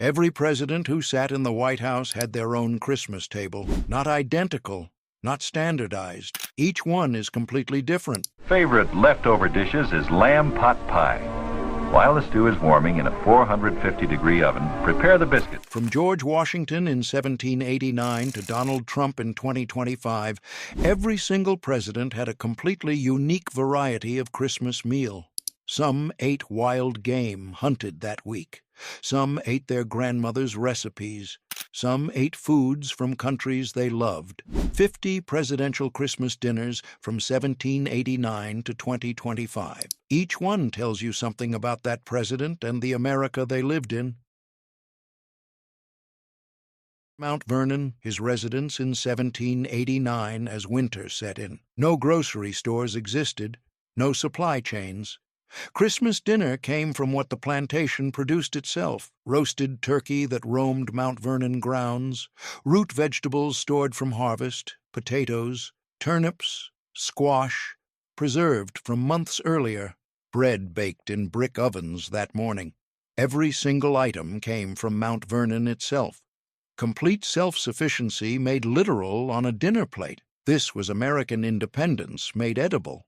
Every president who sat in the White House had their own Christmas table. Not identical, not standardized. Each one is completely different. Favorite leftover dishes is lamb pot pie. While the stew is warming in a 450-degree oven, prepare the biscuits. From George Washington in 1789 to Donald Trump in 2025, every single president had a completely unique variety of Christmas meal. Some ate wild game hunted that week. Some ate their grandmother's recipes. Some ate foods from countries they loved. 50 presidential Christmas dinners from 1789 to 2025. Each one tells you something about that president and the America they lived in. Mount Vernon, his residence in 1789 as winter set in. No grocery stores existed, no supply chains. Christmas dinner came from what the plantation produced itself: roasted turkey that roamed Mount Vernon grounds, root vegetables stored from harvest, potatoes, turnips, squash, preserved from months earlier, bread baked in brick ovens that morning. Every single item came from Mount Vernon itself. Complete self-sufficiency made literal on a dinner plate. This was American independence made edible.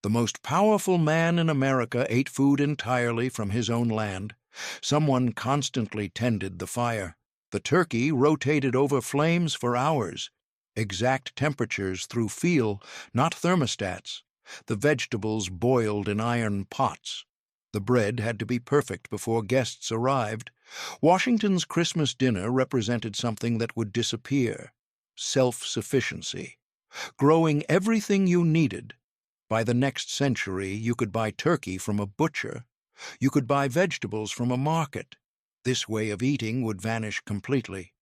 The most powerful man in America ate food entirely from his own land. Someone constantly tended the fire. The turkey rotated over flames for hours. Exact temperatures through feel, not thermostats. The vegetables boiled in iron pots. The bread had to be perfect before guests arrived. Washington's Christmas dinner represented something that would disappear: self-sufficiency. Growing everything you needed. By the next century, you could buy turkey from a butcher. You could buy vegetables from a market. This way of eating would vanish completely.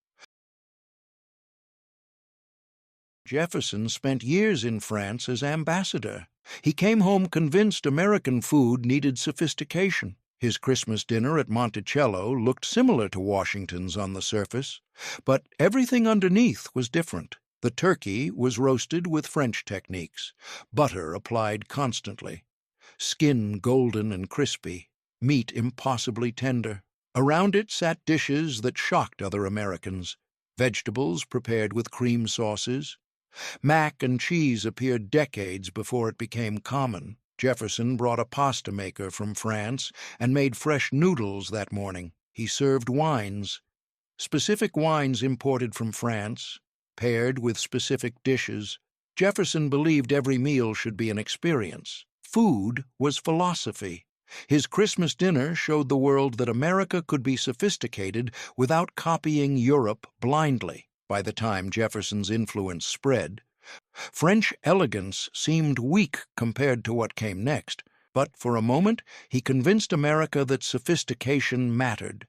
Jefferson spent years in France as ambassador. He came home convinced American food needed sophistication. His Christmas dinner at Monticello looked similar to Washington's on the surface, but everything underneath was different. The turkey was roasted with French techniques, butter applied constantly, skin golden and crispy, meat impossibly tender. Around it sat dishes that shocked other Americans: vegetables prepared with cream sauces. Mac and cheese appeared decades before it became common. Jefferson brought a pasta maker from France and made fresh noodles that morning. He served wines, specific wines imported from France, paired with specific dishes. Jefferson believed every meal should be an experience. Food was philosophy. His Christmas dinner showed the world that America could be sophisticated without copying Europe blindly. By the time Jefferson's influence spread, French elegance seemed weak compared to what came next, but for a moment he convinced America that sophistication mattered.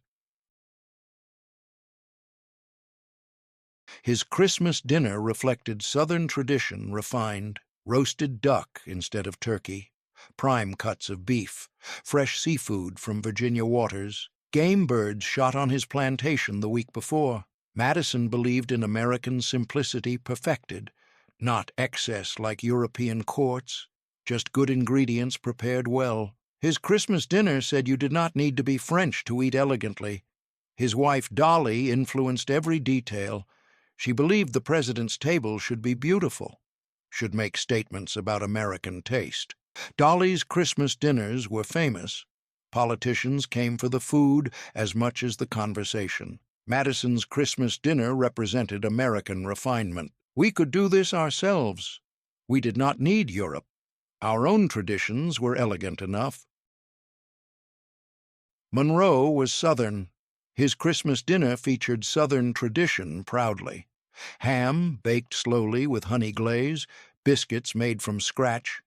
His Christmas dinner reflected Southern tradition refined: roasted duck instead of turkey, prime cuts of beef, fresh seafood from Virginia waters, game birds shot on his plantation the week before. Madison believed in American simplicity perfected, not excess like European courts, just good ingredients prepared well. His Christmas dinner said you did not need to be French to eat elegantly. His wife Dolly influenced every detail. She believed the president's table should be beautiful, should make statements about American taste. Dolly's Christmas dinners were famous. Politicians came for the food as much as the conversation. Madison's Christmas dinner represented American refinement. We could do this ourselves. We did not need Europe. Our own traditions were elegant enough. Monroe was Southern. His Christmas dinner featured Southern tradition proudly: ham baked slowly with honey glaze, biscuits made from scratch,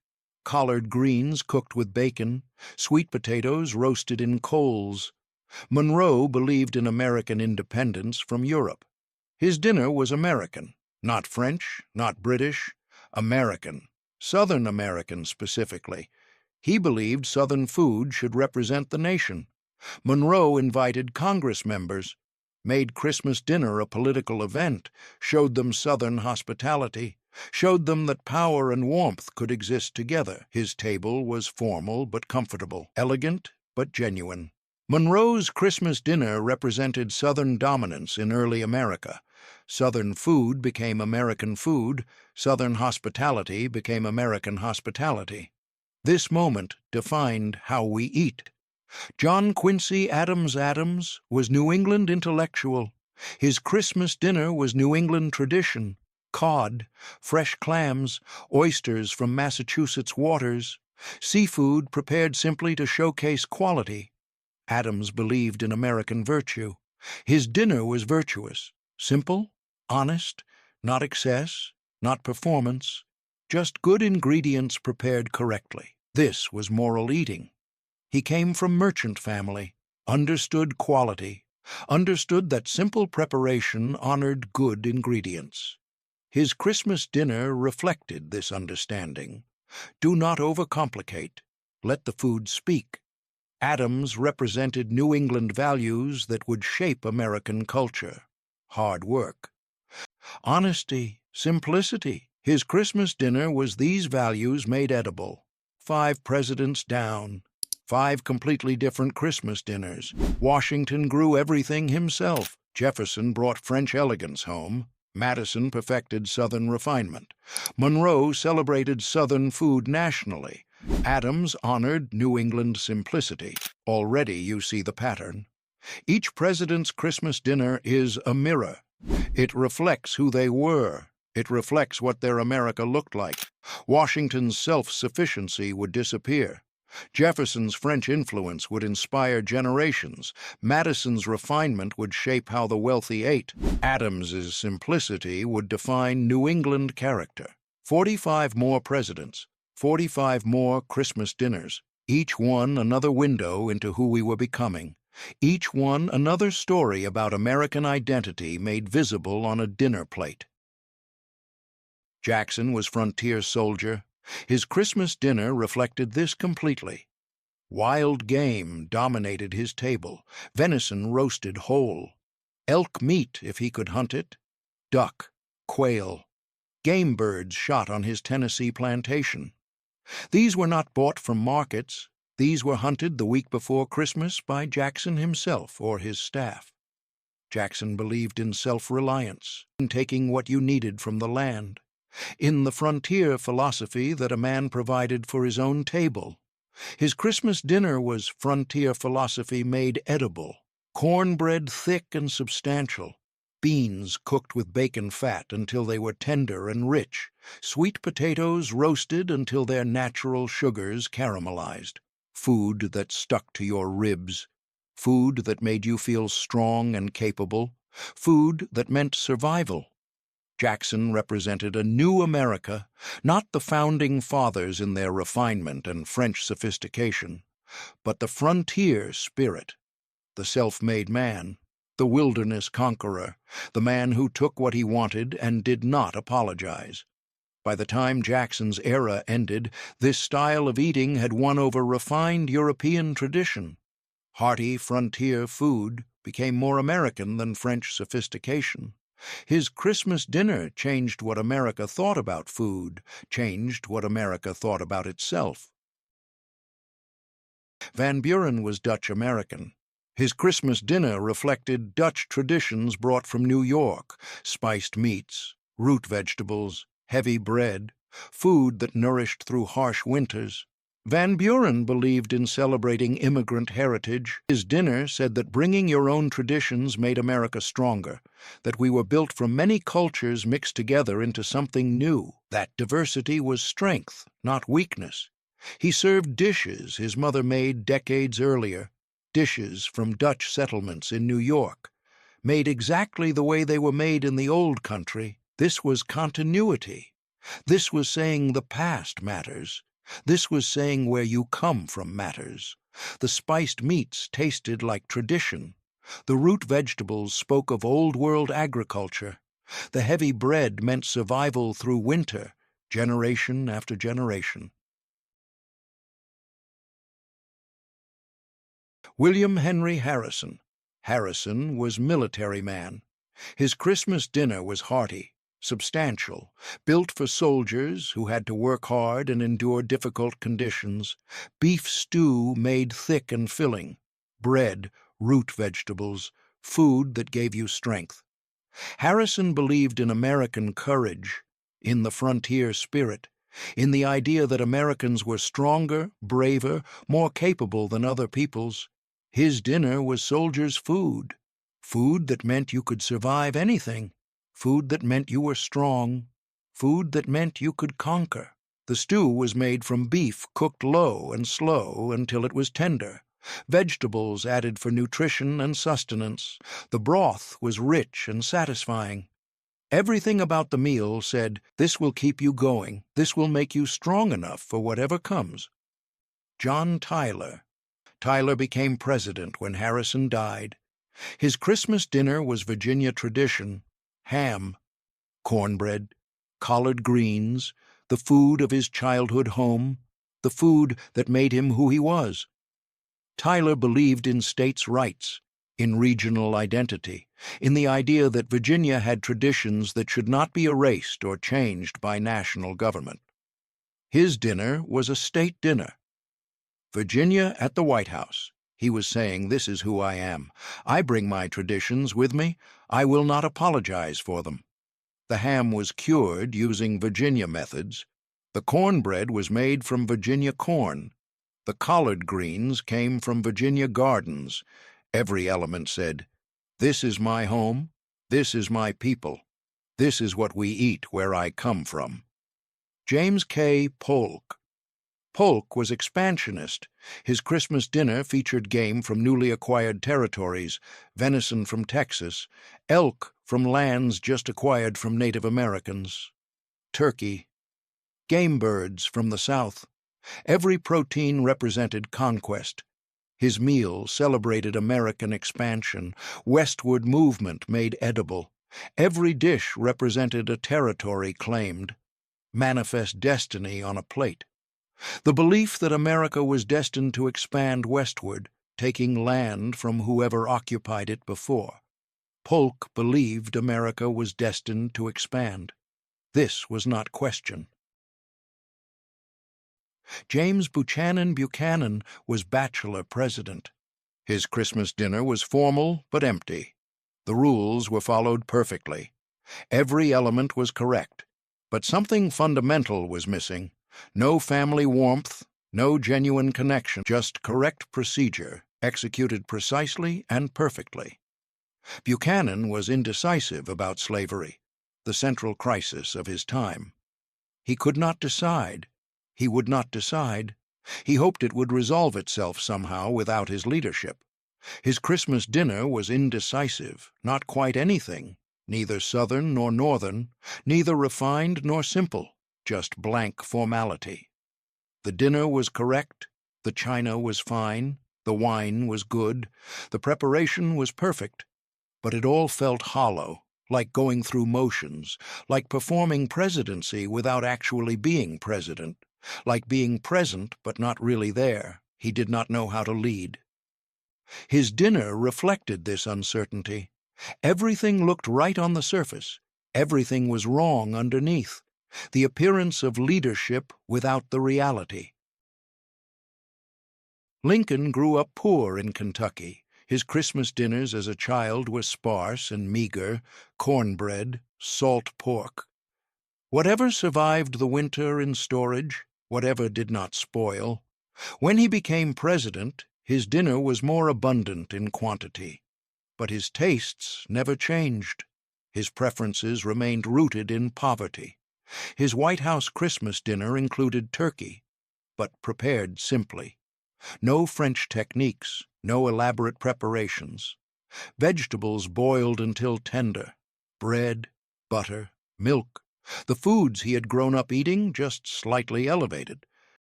collard greens cooked with bacon, sweet potatoes roasted in coals. Monroe believed in American independence from Europe. His dinner was American, not French, not British, American, Southern American specifically. He believed Southern food should represent the nation. Monroe invited Congress members, made Christmas dinner a political event, showed them Southern hospitality, showed them that power and warmth could exist together. His table was formal but comfortable, elegant but genuine. Monroe's Christmas dinner represented Southern dominance in early America. Southern food became American food. Southern hospitality became American hospitality. This moment defined how we eat. John Quincy Adams Adams was New England intellectual. His Christmas dinner was New England tradition. Cod, fresh clams, oysters from Massachusetts waters, seafood prepared simply to showcase quality. Adams believed in American virtue. His dinner was virtuous, simple, honest, not excess, not performance, just good ingredients prepared correctly. This was moral eating. He came from merchant family, understood quality, understood that simple preparation honored good ingredients. His Christmas dinner reflected this understanding. Do not overcomplicate. Let the food speak. Adams represented New England values that would shape American culture. Hard work. Honesty, simplicity. His Christmas dinner was these values made edible. 5 presidents down. 5 completely different Christmas dinners. Washington grew everything himself. Jefferson brought French elegance home. Madison perfected Southern refinement. Monroe celebrated Southern food nationally. Adams honored New England simplicity. Already you see the pattern. Each president's Christmas dinner is a mirror. It reflects who they were. It reflects what their America looked like. Washington's self-sufficiency would disappear. Jefferson's French influence would inspire generations. Madison's refinement would shape how the wealthy ate. Adams's simplicity would define New England character. 45 more presidents, 45 more Christmas dinners, each one another window into who we were becoming. Each one another story about American identity made visible on a dinner plate. Jackson was frontier soldier. His Christmas dinner reflected this completely. Wild game dominated his table, venison roasted whole, elk meat if he could hunt it, duck, quail, game birds shot on his Tennessee plantation. These were not bought from markets. These were hunted the week before Christmas by Jackson himself or his staff. Jackson believed in self-reliance, in taking what you needed from the land, in the frontier philosophy that a man provided for his own table. His Christmas dinner was frontier philosophy made edible, cornbread thick and substantial, beans cooked with bacon fat until they were tender and rich, sweet potatoes roasted until their natural sugars caramelized, food that stuck to your ribs, food that made you feel strong and capable, food that meant survival. Jackson represented a new America, not the founding fathers in their refinement and French sophistication, but the frontier spirit, the self-made man, the wilderness conqueror, the man who took what he wanted and did not apologize. By the time Jackson's era ended, this style of eating had won over refined European tradition. Hearty frontier food became more American than French sophistication. His Christmas dinner changed what America thought about food, changed what America thought about itself. Van Buren was Dutch-American. His Christmas dinner reflected Dutch traditions brought from New York, spiced meats, root vegetables, heavy bread, food that nourished through harsh winters. Van Buren believed in celebrating immigrant heritage. His dinner said that bringing your own traditions made America stronger, that we were built from many cultures mixed together into something new, that diversity was strength, not weakness. He served dishes his mother made decades earlier, dishes from Dutch settlements in New York, made exactly the way they were made in the old country. This was continuity. This was saying the past matters. This was saying where you come from matters. The spiced meats tasted like tradition. The root vegetables spoke of old-world agriculture. The heavy bread meant survival through winter, generation after generation. William Henry Harrison. Harrison was military man. His Christmas dinner was hearty, substantial, built for soldiers who had to work hard and endure difficult conditions, beef stew made thick and filling, bread, root vegetables, food that gave you strength. Harrison believed in American courage, in the frontier spirit, in the idea that Americans were stronger, braver, more capable than other peoples. His dinner was soldiers' food, food that meant you could survive anything, food that meant you were strong, food that meant you could conquer. The stew was made from beef cooked low and slow until it was tender. Vegetables added for nutrition and sustenance. The broth was rich and satisfying. Everything about the meal said, "This will keep you going. This will make you strong enough for whatever comes." John Tyler. Tyler became president when Harrison died. His Christmas dinner was Virginia tradition: ham, cornbread, collard greens, the food of his childhood home, the food that made him who he was. Tyler believed in states' rights, in regional identity, in the idea that Virginia had traditions that should not be erased or changed by national government. His dinner was a state dinner. Virginia at the White House. He was saying, "This is who I am. I bring my traditions with me. I will not apologize for them." The ham was cured using Virginia methods. The cornbread was made from Virginia corn. The collard greens came from Virginia gardens. Every element said, "This is my home. This is my people. This is what we eat where I come from." James K. Polk. Polk was expansionist. His Christmas dinner featured game from newly acquired territories, venison from Texas, elk from lands just acquired from Native Americans, turkey, game birds from the South. Every protein represented conquest. His meal celebrated American expansion, westward movement made edible. Every dish represented a territory claimed, manifest destiny on a plate. The belief that America was destined to expand westward, taking land from whoever occupied it before. Polk believed America was destined to expand. This was not questioned. James Buchanan was bachelor president. His Christmas dinner was formal but empty. The rules were followed perfectly. Every element was correct, but something fundamental was missing. No family warmth, no genuine connection, just correct procedure, executed precisely and perfectly. Buchanan was indecisive about slavery, the central crisis of his time. He could not decide. He would not decide. He hoped it would resolve itself somehow without his leadership. His Christmas dinner was indecisive, not quite anything, neither Southern nor Northern, neither refined nor simple, just blank formality. The dinner was correct, the china was fine, the wine was good, the preparation was perfect, but it all felt hollow, like going through motions, like performing presidency without actually being president, like being present but not really there. He did not know how to lead. His dinner reflected this uncertainty. Everything looked right on the surface. Everything was wrong underneath. The appearance of leadership without the reality. Lincoln grew up poor in Kentucky. His Christmas dinners as a child were sparse and meager, cornbread, salt pork. Whatever survived the winter in storage, whatever did not spoil. When he became president, his dinner was more abundant in quantity, but his tastes never changed. His preferences remained rooted in poverty. His White House Christmas dinner included turkey, but prepared simply. No French techniques, no elaborate preparations. Vegetables boiled until tender. Bread, butter, milk. The foods he had grown up eating, just slightly elevated.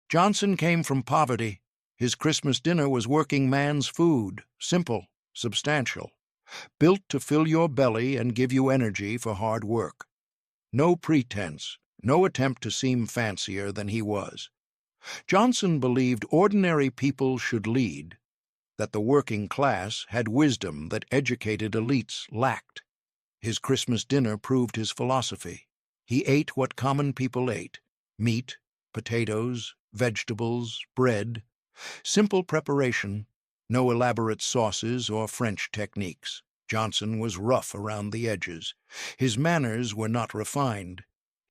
Johnson came from poverty. His Christmas dinner was working man's food, simple, substantial, built to fill your belly and give you energy for hard work. No pretense, no attempt to seem fancier than he was. Johnson believed ordinary people should lead, that the working class had wisdom that educated elites lacked. His Christmas dinner proved his philosophy. He ate what common people ate: meat, potatoes, vegetables, bread. Simple preparation, no elaborate sauces or French techniques. Johnson was rough around the edges. His manners were not refined.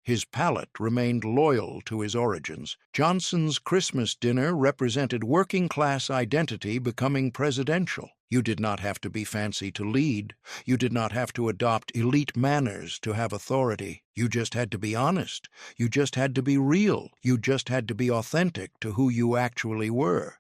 His palate remained loyal to his origins. Johnson's Christmas dinner represented working-class identity becoming presidential. You did not have to be fancy to lead. You did not have to adopt elite manners to have authority. You just had to be honest. You just had to be real. You just had to be authentic to who you actually were.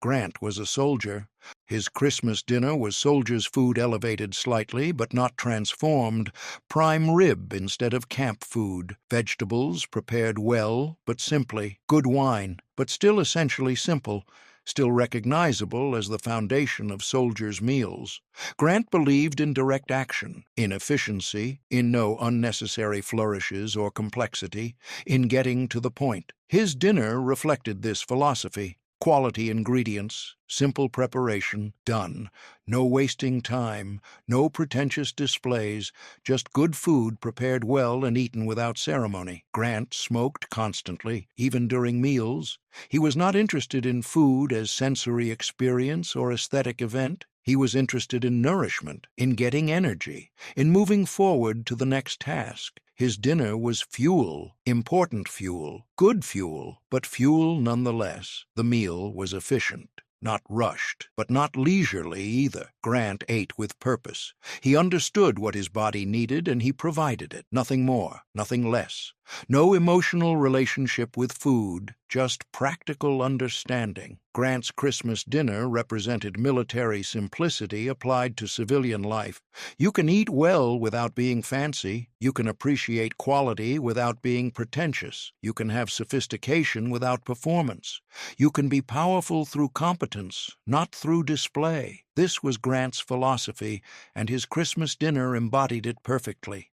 Grant was a soldier. His Christmas dinner was soldier's food elevated slightly, but not transformed. Prime rib instead of camp food. Vegetables prepared well, but simply. Good wine, but still essentially simple. Still recognizable as the foundation of soldiers' meals. Grant believed in direct action, in efficiency, in no unnecessary flourishes or complexity, in getting to the point. His dinner reflected this philosophy. Quality ingredients, simple preparation, done. No wasting time, no pretentious displays, just good food prepared well and eaten without ceremony. Grant smoked constantly, even during meals. He was not interested in food as sensory experience or aesthetic event. He was interested in nourishment, in getting energy, in moving forward to the next task. His dinner was fuel, important fuel, good fuel, but fuel nonetheless. The meal was efficient. Not rushed, but not leisurely either. Grant ate with purpose. He understood what his body needed and he provided it. Nothing more, nothing less. No emotional relationship with food, just practical understanding. Grant's Christmas dinner represented military simplicity applied to civilian life. You can eat well without being fancy. You can appreciate quality without being pretentious. You can have sophistication without performance. You can be powerful through competence, not through display. This was Grant's philosophy, and his Christmas dinner embodied it perfectly.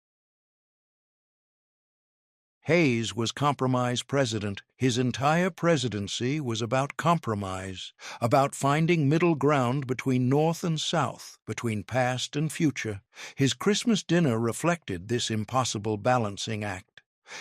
Hayes was compromise president. His entire presidency was about compromise, about finding middle ground between North and South, between past and future. His Christmas dinner reflected this impossible balancing act.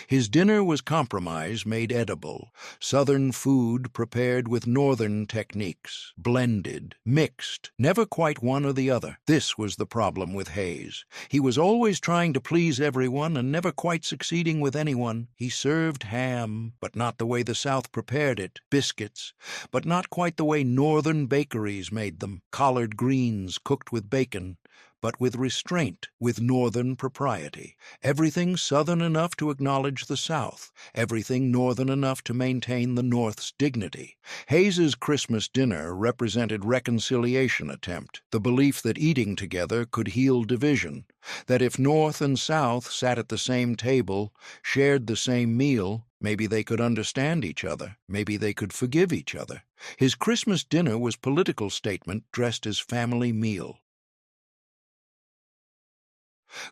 His dinner was compromise made edible, Southern food prepared with Northern techniques, blended, mixed, never quite one or the other. This was the problem with Hayes. He was always trying to please everyone and never quite succeeding with anyone. He served ham, but not the way the South prepared it, biscuits, but not quite the way Northern bakeries made them, collard greens cooked with bacon, but with restraint, with Northern propriety. Everything Southern enough to acknowledge the South, everything Northern enough to maintain the North's dignity. Hayes's Christmas dinner represented reconciliation attempt, the belief that eating together could heal division, that if North and South sat at the same table, shared the same meal, maybe they could understand each other, maybe they could forgive each other. His Christmas dinner was political statement dressed as family meal.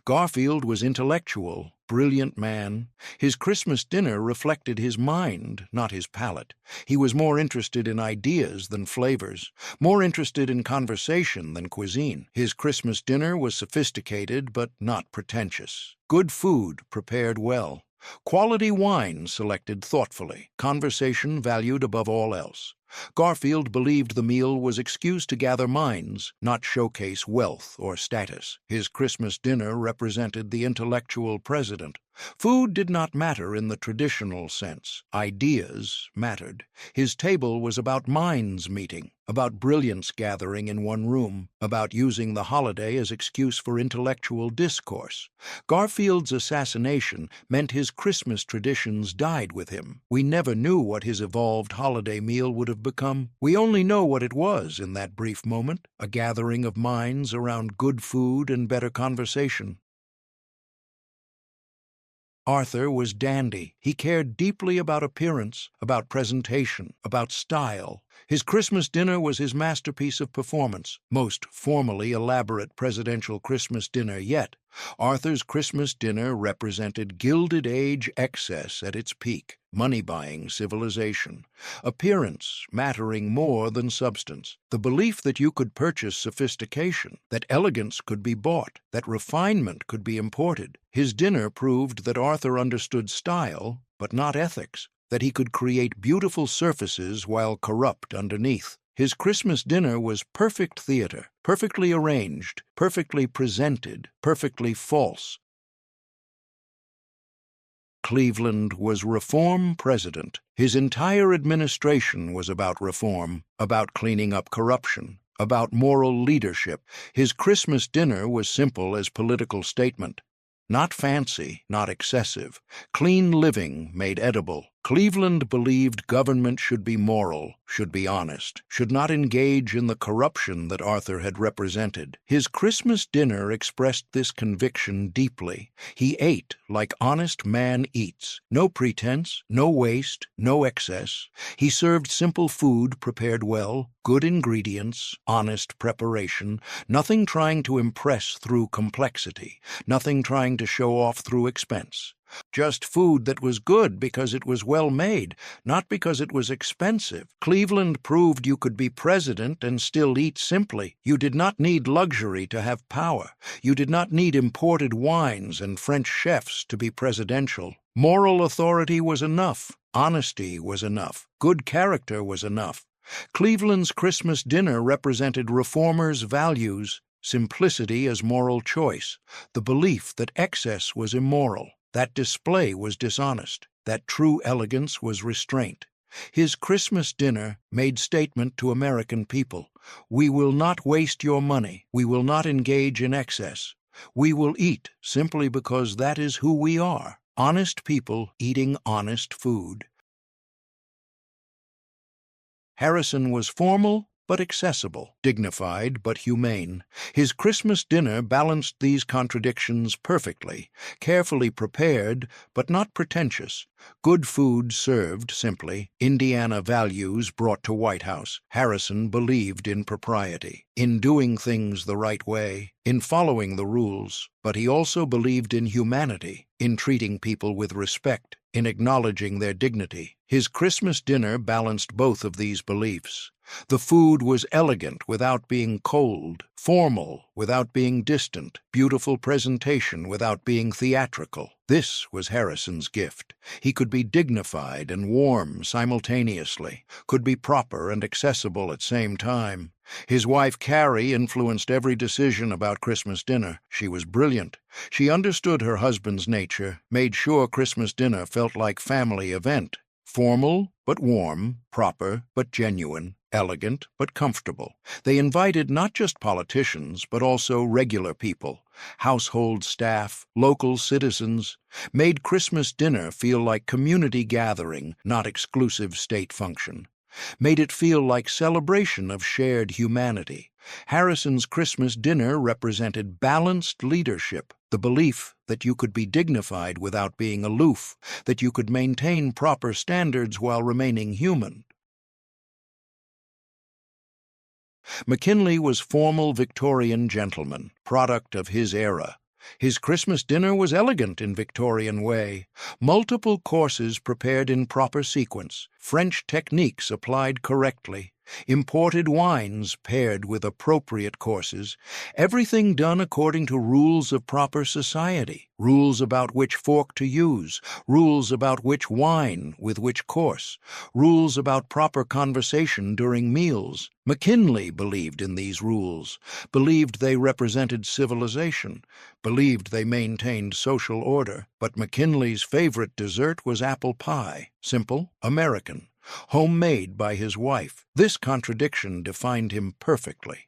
Garfield was intellectual, brilliant man. His Christmas dinner reflected his mind, not his palate. He was more interested in ideas than flavors, more interested in conversation than cuisine. His Christmas dinner was sophisticated but not pretentious. Good food prepared well. Quality wine selected thoughtfully, conversation valued above all else. Garfield believed the meal was excuse to gather minds, not showcase wealth or status. His Christmas dinner represented the intellectual president. Food did not matter in the traditional sense. Ideas mattered. His table was about minds meeting, about brilliance gathering in one room, about using the holiday as excuse for intellectual discourse. Garfield's assassination meant his Christmas traditions died with him. We never knew what his evolved holiday meal would have become. We only know what it was in that brief moment, a gathering of minds around good food and better conversation. Arthur was dandy. He cared deeply about appearance, about presentation, about style. His Christmas dinner was his masterpiece of performance, most formally elaborate presidential Christmas dinner yet. Arthur's Christmas dinner represented Gilded Age excess at its peak, money-buying civilization, appearance mattering more than substance, the belief that you could purchase sophistication, that elegance could be bought, that refinement could be imported. His dinner proved that Arthur understood style, but not ethics. that he could create beautiful surfaces while corrupt underneath. His Christmas dinner was perfect theater, perfectly arranged, perfectly presented, perfectly false. Cleveland was reform president. His entire administration was about reform, about cleaning up corruption, about moral leadership. His Christmas dinner was simple as political statement. Not fancy, not excessive. Clean living made edible. Cleveland believed government should be moral, should be honest, should not engage in the corruption that Arthur had represented. His Christmas dinner expressed this conviction deeply. He ate like honest man eats. No pretense, no waste, no excess. He served simple food prepared well, good ingredients, honest preparation, nothing trying to impress through complexity, nothing trying to show off through expense. Just food that was good because it was well made, not because it was expensive. Cleveland proved you could be president and still eat simply. You did not need luxury to have power. You did not need imported wines and French chefs to be presidential. Moral authority was enough. Honesty was enough. Good character was enough. Cleveland's Christmas dinner represented reformers' values, simplicity as moral choice, the belief that excess was immoral, that display was dishonest, that true elegance was restraint. His Christmas dinner made statement to American people: we will not waste your money. We will not engage in excess. We will eat simply because that is who we are. Honest people eating honest food. Harrison was formal but accessible, dignified but humane. His Christmas dinner balanced these contradictions perfectly, carefully prepared but not pretentious. Good food served simply, Indiana values brought to White House. Harrison believed in propriety, in doing things the right way, in following the rules, but he also believed in humanity, in treating people with respect, in acknowledging their dignity. His Christmas dinner balanced both of these beliefs. The food was elegant without being cold, formal without being distant, beautiful presentation without being theatrical. This was Harrison's gift. He could be dignified and warm simultaneously, could be proper and accessible at same time. His wife Carrie influenced every decision about Christmas dinner. She was brilliant. She understood her husband's nature, made sure Christmas dinner felt like family event. Formal but warm, proper but genuine, elegant but comfortable. They invited not just politicians but also regular people, household staff, local citizens, made Christmas dinner feel like community gathering, not exclusive state function. Made it feel like celebration of shared humanity. Harrison's Christmas dinner represented balanced leadership, the belief that you could be dignified without being aloof, that you could maintain proper standards while remaining human. McKinley was formal Victorian gentleman, product of his era. His Christmas dinner was elegant in Victorian way. Multiple courses prepared in proper sequence, French techniques applied correctly, imported wines paired with appropriate courses, everything done according to rules of proper society, rules about which fork to use, rules about which wine with which course, rules about proper conversation during meals. McKinley believed in these rules, believed they represented civilization, believed they maintained social order. But McKinley's favorite dessert was apple pie, simple, American, homemade by his wife. This contradiction defined him perfectly.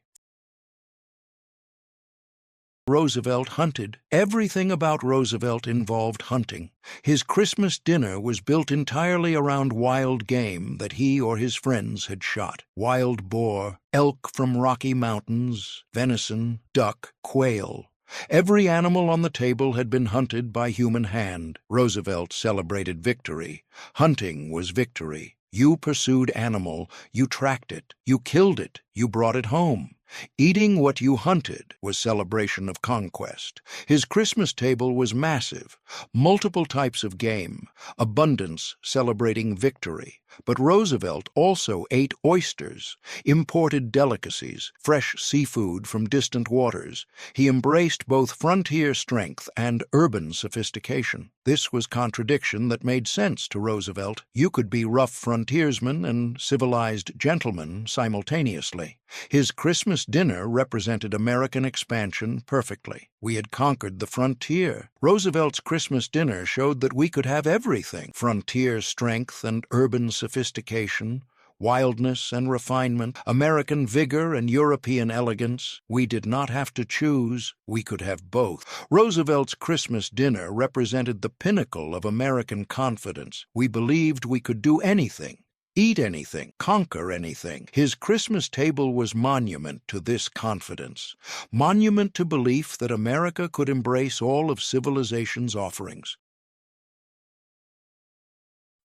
Roosevelt hunted. Everything about Roosevelt involved hunting. His Christmas dinner was built entirely around wild game that he or his friends had shot. Wild boar, elk from Rocky Mountains, venison, duck, quail. Every animal on the table had been hunted by human hand. Roosevelt celebrated victory. Hunting was victory. You pursued animal, you tracked it, you killed it, you brought it home. Eating what you hunted was celebration of conquest. His Christmas table was massive, multiple types of game, abundance celebrating victory, But Roosevelt also ate oysters, imported delicacies, fresh seafood from distant waters. He embraced both frontier strength and urban sophistication. This was contradiction that made sense to Roosevelt. You could be rough frontiersman and civilized gentleman simultaneously. His Christmas dinner represented American expansion perfectly. We had conquered the frontier. Roosevelt's Christmas dinner showed that we could have everything: frontier strength and urban sophistication, wildness and refinement, American vigor and European elegance. We did not have to choose, we could have both. Roosevelt's Christmas dinner represented the pinnacle of American confidence. We believed we could do anything, eat anything, conquer anything. His Christmas table was monument to this confidence, monument to belief that America could embrace all of civilization's offerings.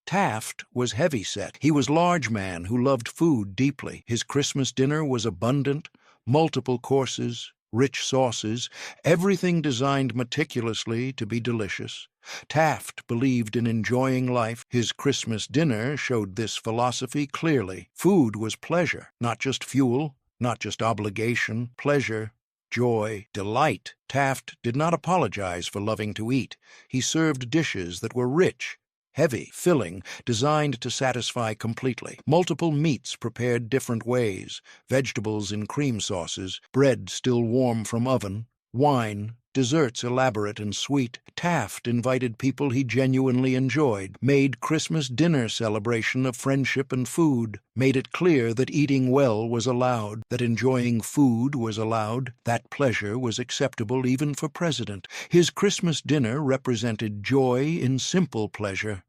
Taft was heavy-set. He was a large man who loved food deeply. His Christmas dinner was abundant, multiple courses, rich sauces, everything designed meticulously to be delicious. Taft believed in enjoying life. His Christmas dinner showed this philosophy clearly. Food was pleasure, not just fuel, not just obligation, pleasure, joy, delight. Taft did not apologize for loving to eat. He served dishes that were rich, heavy, filling, designed to satisfy completely. Multiple meats prepared different ways, vegetables in cream sauces, bread still warm from oven, wine, desserts elaborate and sweet. Taft invited people he genuinely enjoyed, made Christmas dinner celebration of friendship and food, made it clear that eating well was allowed, that enjoying food was allowed, that pleasure was acceptable even for president. His Christmas dinner represented joy in simple pleasure,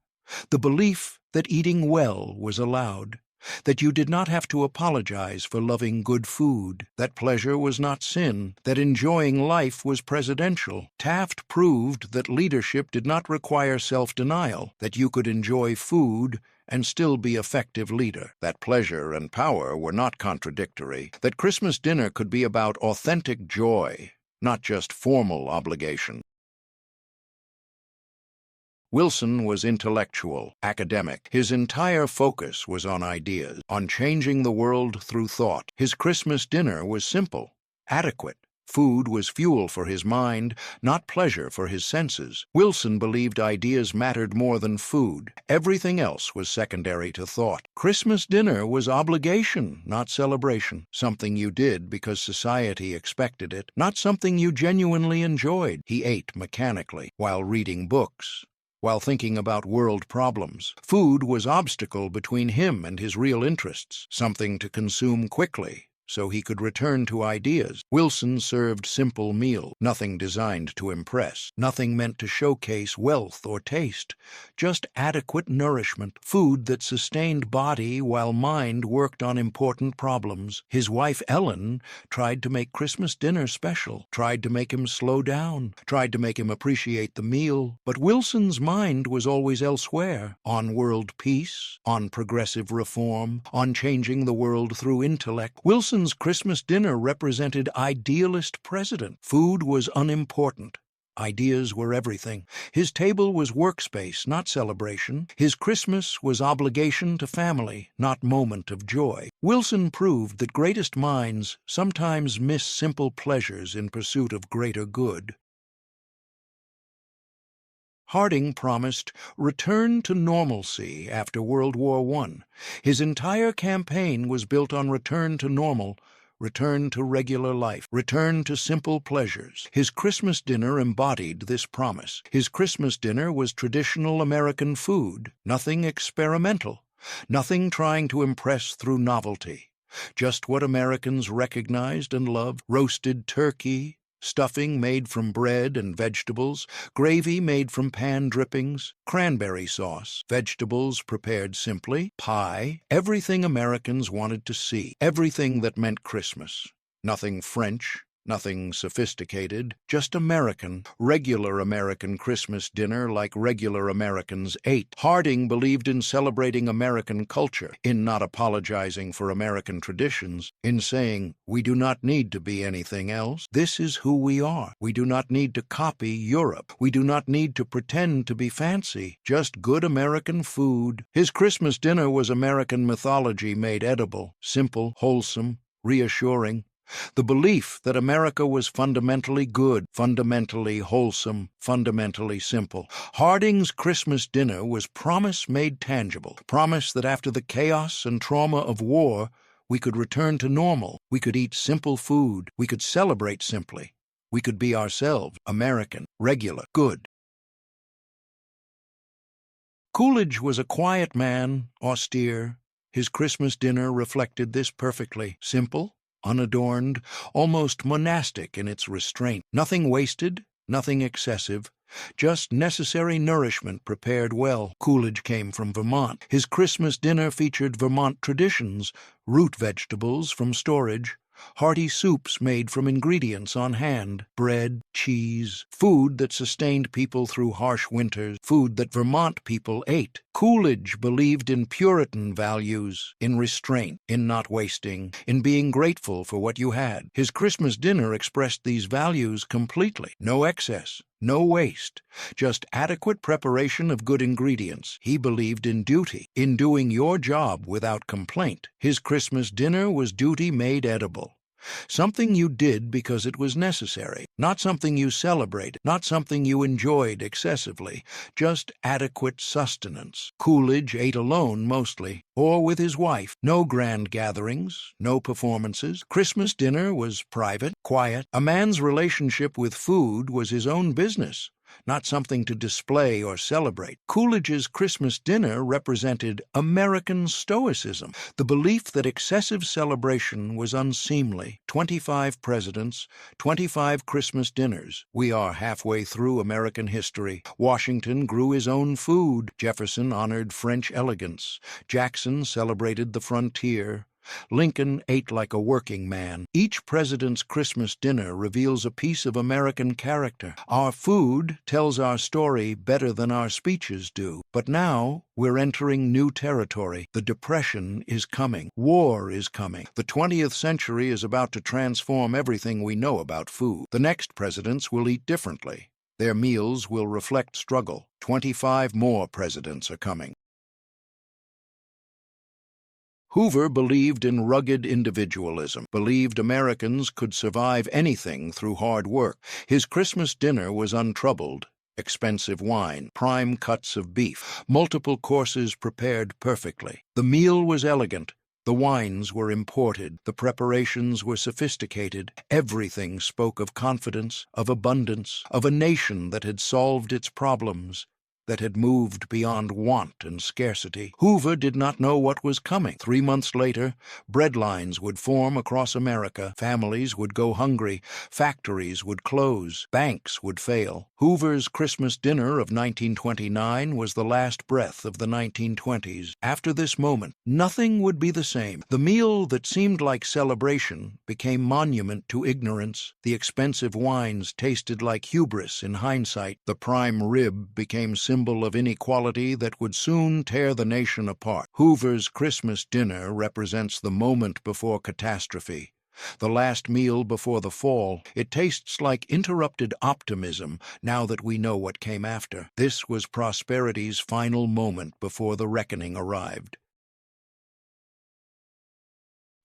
the belief that eating well was allowed, that you did not have to apologize for loving good food, that pleasure was not sin, that enjoying life was presidential. Taft proved that leadership did not require self-denial, that you could enjoy food and still be effective leader, that pleasure and power were not contradictory, that Christmas dinner could be about authentic joy, not just formal obligation. Wilson was intellectual, academic. His entire focus was on ideas, on changing the world through thought. His Christmas dinner was simple, adequate. Food was fuel for his mind, not pleasure for his senses. Wilson believed ideas mattered more than food. Everything else was secondary to thought. Christmas dinner was obligation, not celebration. Something you did because society expected it, not something you genuinely enjoyed. He ate mechanically, while reading books, while thinking about world problems. Food was obstacle between him and his real interests, something to consume quickly, so he could return to ideas. Wilson served simple meals, nothing designed to impress, nothing meant to showcase wealth or taste, just adequate nourishment, food that sustained body while mind worked on important problems. His wife Ellen tried to make Christmas dinner special, tried to make him slow down, tried to make him appreciate the meal, but Wilson's mind was always elsewhere, on world peace, on progressive reform, on changing the world through intellect. Wilson's Christmas dinner represented idealist president. Food was unimportant. Ideas were everything. His table was workspace, not celebration. His Christmas was obligation to family, not moment of joy. Wilson proved that greatest minds sometimes miss simple pleasures in pursuit of greater good. Harding promised return to normalcy after World War I. His entire campaign was built on return to normal, return to regular life, return to simple pleasures. His Christmas dinner embodied this promise. His Christmas dinner was traditional American food, nothing experimental, nothing trying to impress through novelty. Just what Americans recognized and loved: roasted turkey, stuffing made from bread and vegetables, gravy made from pan drippings, cranberry sauce, vegetables prepared simply, pie, everything Americans wanted to see, everything that meant Christmas. Nothing French, Nothing sophisticated, just American, regular American Christmas dinner like regular Americans ate. Harding believed in celebrating American culture, in not apologizing for American traditions, in saying, we do not need to be anything else. This is who we are. We do not need to copy Europe. We do not need to pretend to be fancy. Just good American food. His Christmas dinner was American mythology made edible, simple, wholesome, reassuring. The belief that America was fundamentally good, fundamentally wholesome, fundamentally simple. Harding's Christmas dinner was promise made tangible, promise that after the chaos and trauma of war, we could return to normal. We could eat simple food. We could celebrate simply. We could be ourselves, American, regular, good. Coolidge was a quiet man, austere. His Christmas dinner reflected this perfectly. Simple, unadorned, almost monastic in its restraint. Nothing wasted, nothing excessive, just necessary nourishment prepared well. Coolidge came from Vermont. His Christmas dinner featured Vermont traditions, root vegetables from storage, hearty soups made from ingredients on hand, bread, cheese, food that sustained people through harsh winters, food that Vermont people ate. Coolidge believed in Puritan values, in restraint, in not wasting, in being grateful for what you had. His Christmas dinner expressed these values completely. No excess, no waste, just adequate preparation of good ingredients. He believed in duty, in doing your job without complaint. His Christmas dinner was duty made edible. Something you did because it was necessary, not something you celebrated, not something you enjoyed excessively, just adequate sustenance. Coolidge ate alone mostly, or with his wife. No grand gatherings, no performances. Christmas dinner was private, quiet. A man's relationship with food was his own business, not something to display or celebrate. Coolidge's Christmas dinner represented American stoicism, the belief that excessive celebration was unseemly. 25 presidents, 25 Christmas dinners. We are halfway through American history. Washington grew his own food. Jefferson honored French elegance. Jackson celebrated the frontier. Lincoln ate like a working man. Each president's Christmas dinner reveals a piece of American character. Our food tells our story better than our speeches do. But now we're entering new territory. The Depression is coming. War is coming. The 20th century is about to transform everything we know about food. The next presidents will eat differently. Their meals will reflect struggle. 25 more presidents are coming. Hoover believed in rugged individualism, believed Americans could survive anything through hard work. His Christmas dinner was untroubled. Expensive wine, prime cuts of beef, multiple courses prepared perfectly. The meal was elegant. The wines were imported. The preparations were sophisticated. Everything spoke of confidence, of abundance, of a nation that had solved its problems, that had moved beyond want and scarcity. Hoover did not know what was coming. 3 months later, bread lines would form across America. Families would go hungry. Factories would close. Banks would fail. Hoover's Christmas dinner of 1929 was the last breath of the 1920s. After this moment, nothing would be the same. The meal that seemed like celebration became monument to ignorance. The expensive wines tasted like hubris in hindsight. The prime rib became symbol of inequality that would soon tear the nation apart. Hoover's Christmas dinner represents the moment before catastrophe, the last meal before the fall. It tastes like interrupted optimism now that we know what came after. This was prosperity's final moment before the reckoning arrived.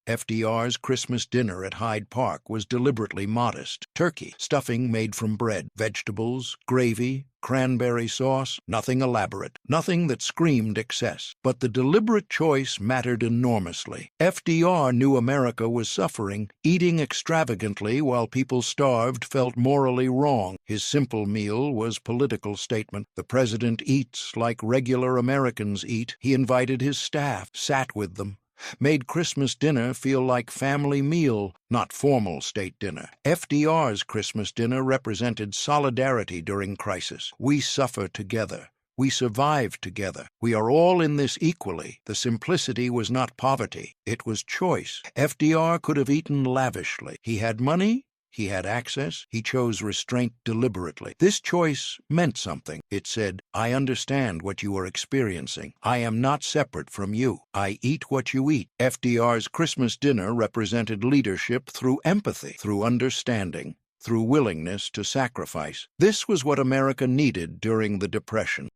FDR's Christmas dinner at Hyde Park was deliberately modest. Turkey, stuffing made from bread, vegetables, gravy, cranberry sauce, nothing elaborate, nothing that screamed excess. But the deliberate choice mattered enormously. FDR knew America was suffering. Eating extravagantly while people starved felt morally wrong. His simple meal was political statement. The president eats like regular Americans eat. He invited his staff, sat with them, made Christmas dinner feel like family meal, not formal state dinner. FDR's Christmas dinner represented solidarity during crisis. We suffer together. We survive together. We are all in this equally. The simplicity was not poverty. It was choice. FDR could have eaten lavishly. He had money. He had access. He chose restraint deliberately. This choice meant something. It said, I understand what you are experiencing. I am not separate from you. I eat what you eat. FDR's Christmas dinner represented leadership through empathy, through understanding, through willingness to sacrifice. This was what America needed during the Depression.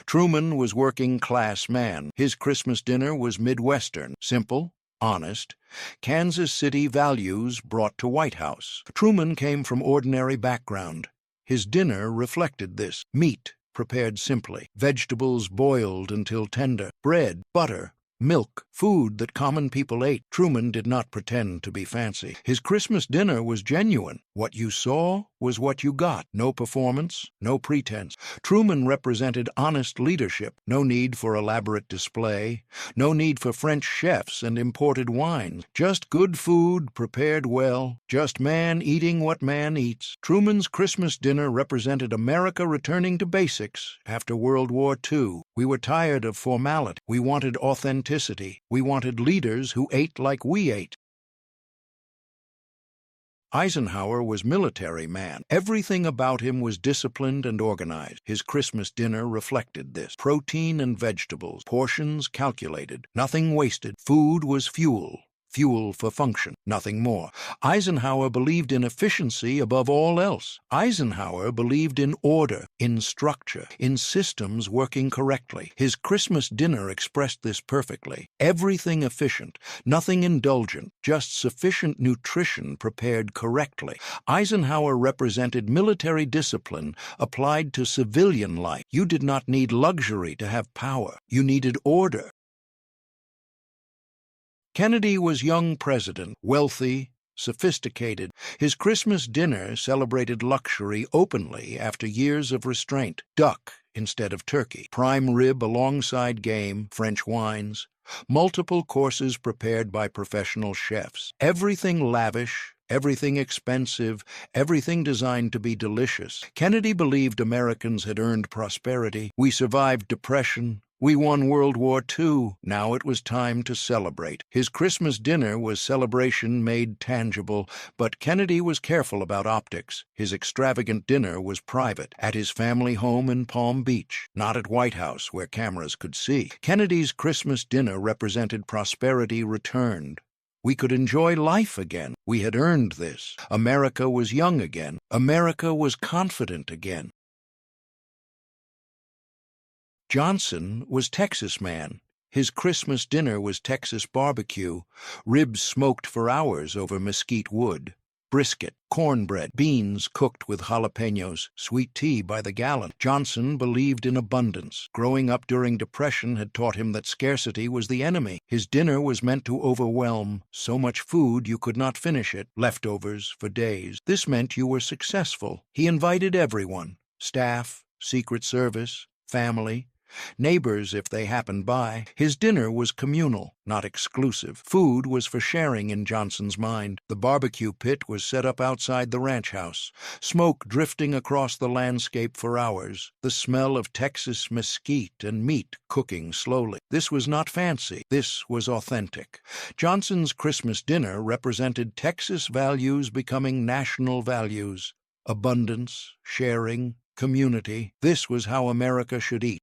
Truman was working-class man. His Christmas dinner was Midwestern, simple, honest, Kansas City values brought to White House. Truman came from ordinary background. His dinner reflected this. Meat prepared simply, vegetables boiled until tender, bread, butter, milk, food that common people ate. Truman did not pretend to be fancy. His Christmas dinner was genuine. What you saw was what you got. No performance, no pretense. Truman represented honest leadership. No need for elaborate display. No need for French chefs and imported wines. Just good food prepared well. Just man eating what man eats. Truman's Christmas dinner represented America returning to basics after World War II. We were tired of formality. We wanted authenticity. We wanted leaders who ate like we ate. Eisenhower was military man. Everything about him was disciplined and organized. His Christmas dinner reflected this. Protein and vegetables, portions calculated, nothing wasted. Food was fuel. Fuel for function, nothing more. Eisenhower believed in efficiency above all else. Eisenhower believed in order, in structure, in systems working correctly. His Christmas dinner expressed this perfectly. Everything efficient, nothing indulgent, just sufficient nutrition prepared correctly. Eisenhower represented military discipline applied to civilian life. You did not need luxury to have power. You needed order. Kennedy was young president, wealthy, sophisticated. His Christmas dinner celebrated luxury openly after years of restraint. Duck instead of turkey, prime rib alongside game, French wines, multiple courses prepared by professional chefs. Everything lavish, everything expensive, everything designed to be delicious. Kennedy believed Americans had earned prosperity. We survived depression. We won World War II. Now it was time to celebrate. His Christmas dinner was celebration made tangible, but Kennedy was careful about optics. His extravagant dinner was private, at his family home in Palm Beach, not at White House where cameras could see. Kennedy's Christmas dinner represented prosperity returned. We could enjoy life again. We had earned this. America was young again. America was confident again. Johnson was Texas man. His Christmas dinner was Texas barbecue, ribs smoked for hours over mesquite wood, brisket, cornbread, beans cooked with jalapenos, sweet tea by the gallon. Johnson believed in abundance. Growing up during Depression had taught him that scarcity was the enemy. His dinner was meant to overwhelm. So much food you could not finish it, leftovers for days. This meant you were successful. He invited everyone, staff, Secret Service, family, neighbors if they happened by. His dinner was communal, not exclusive. Food was for sharing in Johnson's mind. The barbecue pit was set up outside the ranch house, smoke drifting across the landscape for hours, the smell of Texas mesquite and meat cooking slowly. This was not fancy. This was authentic. Johnson's Christmas dinner represented Texas values becoming national values. Abundance, sharing, community. This was how America should eat.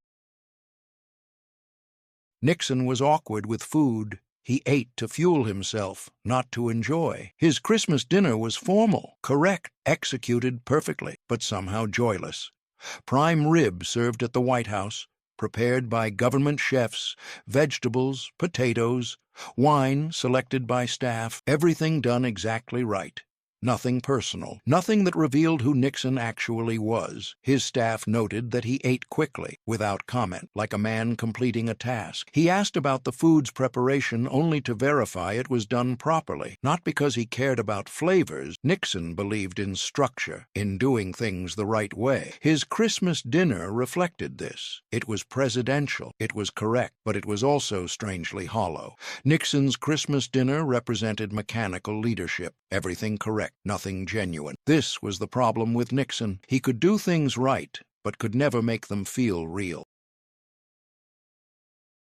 Nixon was awkward with food. He ate to fuel himself, not to enjoy. His Christmas dinner was formal, correct, executed perfectly, but somehow joyless. Prime rib served at the White House, prepared by government chefs, vegetables, potatoes, wine selected by staff, everything done exactly right. Nothing personal, nothing that revealed who Nixon actually was. His staff noted that he ate quickly, without comment, like a man completing a task. He asked about the food's preparation only to verify it was done properly, not because he cared about flavors. Nixon believed in structure, in doing things the right way. His Christmas dinner reflected this. It was presidential, it was correct, but it was also strangely hollow. Nixon's Christmas dinner represented mechanical leadership, everything correct, nothing genuine. This was the problem with Nixon. He could do things right, but could never make them feel real.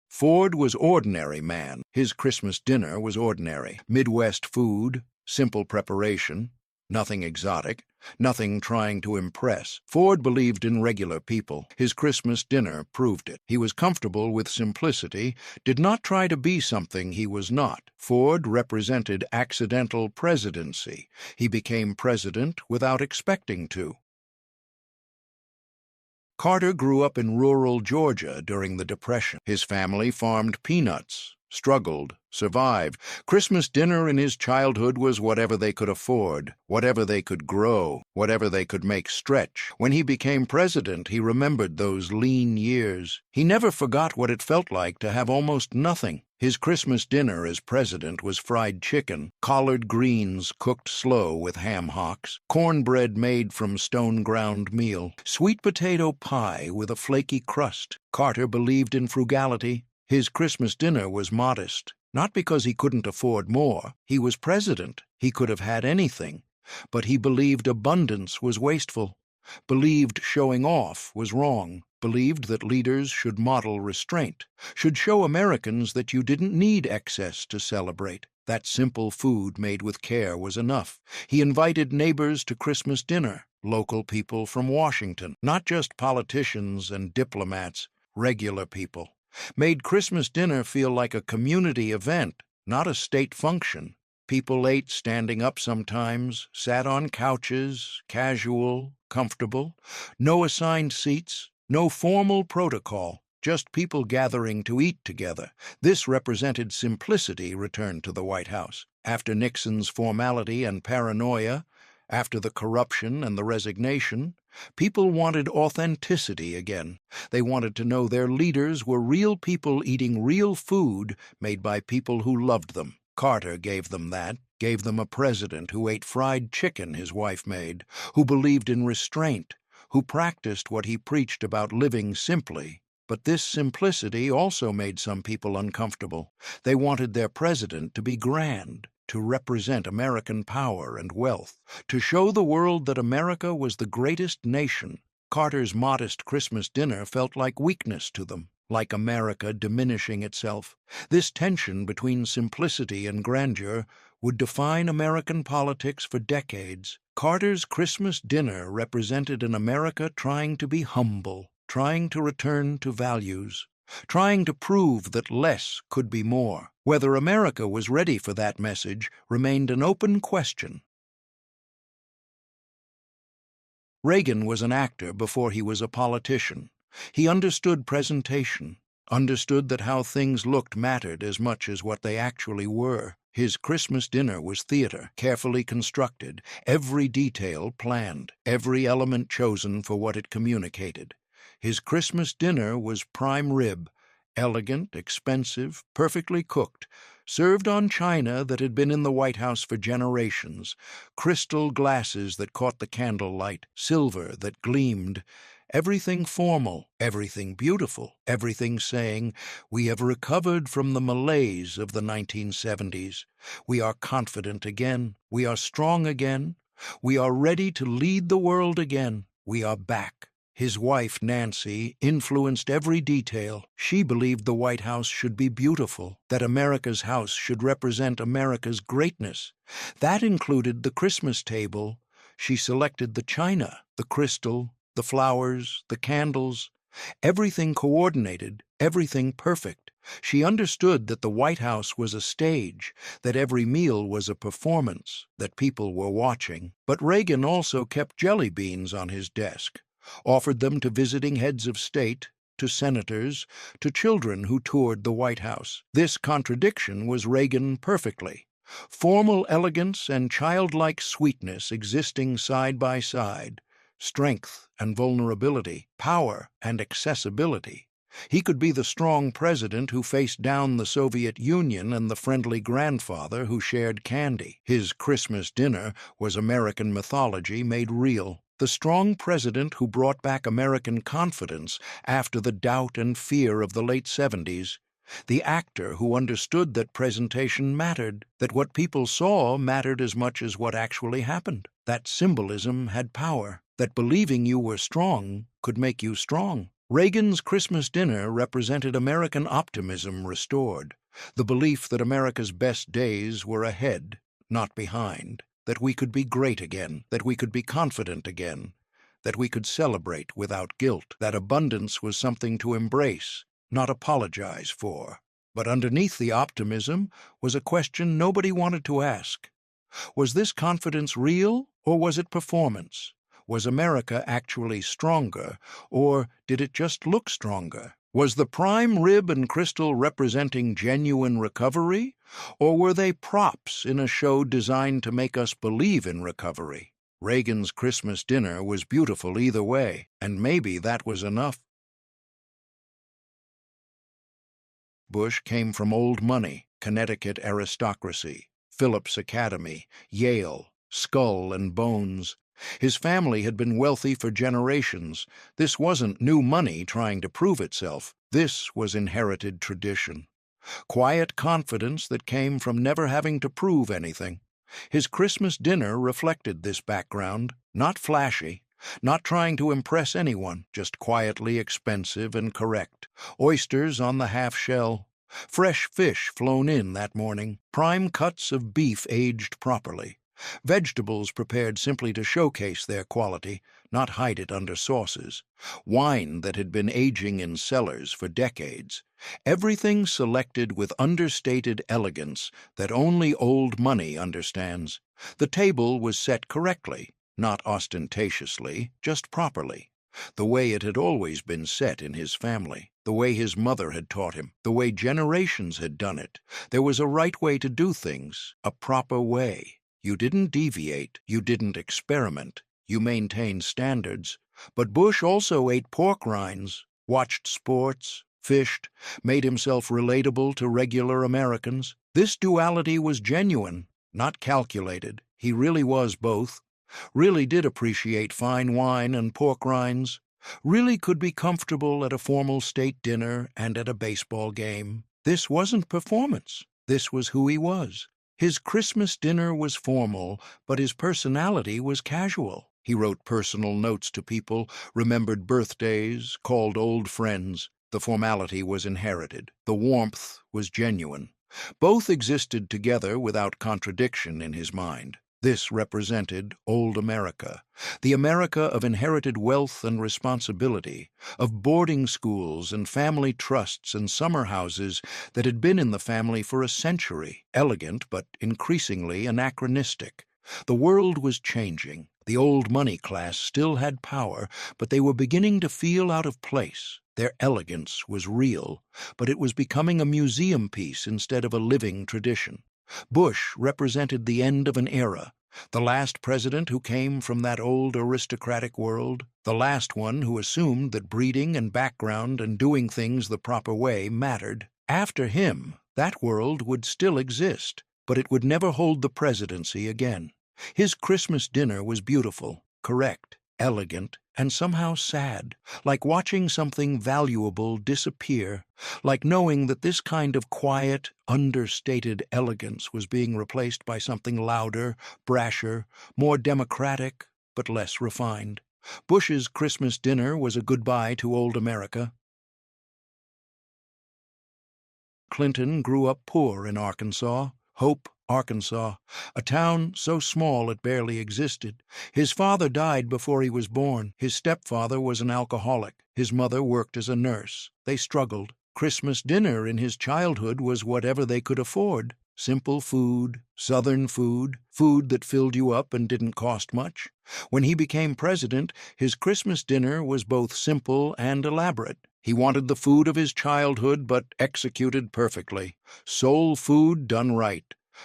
Ford was ordinary man. His Christmas dinner was ordinary. Midwest food, simple preparation, nothing exotic, nothing trying to impress. Ford believed in regular people. His Christmas dinner proved it. He was comfortable with simplicity, did not try to be something he was not. Ford represented accidental presidency. He became president without expecting to. Carter grew up in rural Georgia during the Depression. His family farmed peanuts, struggled, survived. Christmas dinner in his childhood was whatever they could afford, whatever they could grow, whatever they could make stretch. When he became president, he remembered those lean years. He never forgot what it felt like to have almost nothing. His Christmas dinner as president was fried chicken, collard greens cooked slow with ham hocks, cornbread made from stone-ground meal, sweet potato pie with a flaky crust. Carter believed in frugality. His Christmas dinner was modest, not because he couldn't afford more. He was president. He could have had anything. But he believed abundance was wasteful, believed showing off was wrong, believed that leaders should model restraint, should show Americans that you didn't need excess to celebrate. That simple food made with care was enough. He invited neighbors to Christmas dinner, local people from Washington, not just politicians and diplomats, regular people. Made Christmas dinner feel like a community event, not a state function. People ate standing up sometimes, sat on couches, casual, comfortable. No assigned seats, no formal protocol, just people gathering to eat together. This represented simplicity returned to the White House. After Nixon's formality and paranoia, after the corruption and the resignation, people wanted authenticity again. They wanted to know their leaders were real people eating real food made by people who loved them. Carter gave them that, gave them a president who ate fried chicken his wife made, who believed in restraint, who practiced what he preached about living simply. But this simplicity also made some people uncomfortable. They wanted their president to be grand, to represent American power and wealth, to show the world that America was the greatest nation. Carter's modest Christmas dinner felt like weakness to them, like America diminishing itself. This tension between simplicity and grandeur would define American politics for decades. Carter's Christmas dinner represented an America trying to be humble, trying to return to values, trying to prove that less could be more. Whether America was ready for that message remained an open question. Reagan was an actor before he was a politician. He understood presentation, understood that how things looked mattered as much as what they actually were. His Christmas dinner was theater, carefully constructed, every detail planned, every element chosen for what it communicated. His Christmas dinner was prime rib, elegant, expensive, perfectly cooked, served on china that had been in the White House for generations, crystal glasses that caught the candlelight, silver that gleamed, everything formal, everything beautiful, everything saying, "We have recovered from the malaise of the 1970s. We are confident again. We are strong again. We are ready to lead the world again. We are back." His wife, Nancy, influenced every detail. She believed the White House should be beautiful, that America's house should represent America's greatness. That included the Christmas table. She selected the china, the crystal, the flowers, the candles, everything coordinated, everything perfect. She understood that the White House was a stage, that every meal was a performance, that people were watching. But Reagan also kept jelly beans on his desk, offered them to visiting heads of state, to senators, to children who toured the White House. This contradiction was Reagan perfectly. Formal elegance and childlike sweetness existing side by side, strength and vulnerability, power and accessibility. He could be the strong president who faced down the Soviet Union and the friendly grandfather who shared candy. His Christmas dinner was American mythology made real. The strong president who brought back American confidence after the doubt and fear of the late 70s. The actor who understood that presentation mattered, that what people saw mattered as much as what actually happened. That symbolism had power, that believing you were strong could make you strong. Reagan's Christmas dinner represented American optimism restored, the belief that America's best days were ahead, not behind, that we could be great again, that we could be confident again, that we could celebrate without guilt, that abundance was something to embrace, not apologize for. But underneath the optimism was a question nobody wanted to ask. Was this confidence real, or was it performance? Was America actually stronger, or did it just look stronger? Was the prime rib and crystal representing genuine recovery, or were they props in a show designed to make us believe in recovery? Reagan's Christmas dinner was beautiful either way, and maybe that was enough. Bush came from old money, Connecticut aristocracy, Phillips Academy, Yale, skull and bones. His family had been wealthy for generations. This wasn't new money trying to prove itself. This was inherited tradition. Quiet confidence that came from never having to prove anything. His Christmas dinner reflected this background, not flashy, not trying to impress anyone, just quietly expensive and correct. Oysters on the half-shell, fresh fish flown in that morning, prime cuts of beef aged properly, vegetables prepared simply to showcase their quality, not hide it under sauces, wine that had been aging in cellars for decades, everything selected with understated elegance that only old money understands. The table was set correctly, not ostentatiously, just properly, the way it had always been set in his family, the way his mother had taught him, the way generations had done it. There was a right way to do things, a proper way. You didn't deviate, you didn't experiment, you maintained standards. But Bush also ate pork rinds, watched sports, fished, made himself relatable to regular Americans. This duality was genuine, not calculated. He really was both. Really did appreciate fine wine and pork rinds, really could be comfortable at a formal state dinner and at a baseball game. This wasn't performance. This was who he was. His Christmas dinner was formal, but his personality was casual. He wrote personal notes to people, remembered birthdays, called old friends. The formality was inherited. The warmth was genuine. Both existed together without contradiction in his mind. This represented old America, the America of inherited wealth and responsibility, of boarding schools and family trusts and summer houses that had been in the family for a century, elegant but increasingly anachronistic. The world was changing. The old money class still had power, but they were beginning to feel out of place. Their elegance was real, but it was becoming a museum piece instead of a living tradition. Bush represented the end of an era, the last president who came from that old aristocratic world, the last one who assumed that breeding and background and doing things the proper way mattered. After him, that world would still exist, but it would never hold the presidency again. His Christmas dinner was beautiful, correct, elegant, and somehow sad, like watching something valuable disappear, like knowing that this kind of quiet, understated elegance was being replaced by something louder, brasher, more democratic, but less refined. Bush's Christmas dinner was a goodbye to old America. Clinton grew up poor in Arkansas, Hope, Arkansas, a town so small it barely existed. His father died before he was born. His stepfather was an alcoholic. His mother worked as a nurse. They struggled. Christmas dinner in his childhood was whatever they could afford. Simple food, Southern food, food that filled you up and didn't cost much. When he became president, his Christmas dinner was both simple and elaborate. He wanted the food of his childhood, but executed perfectly. Soul food done right.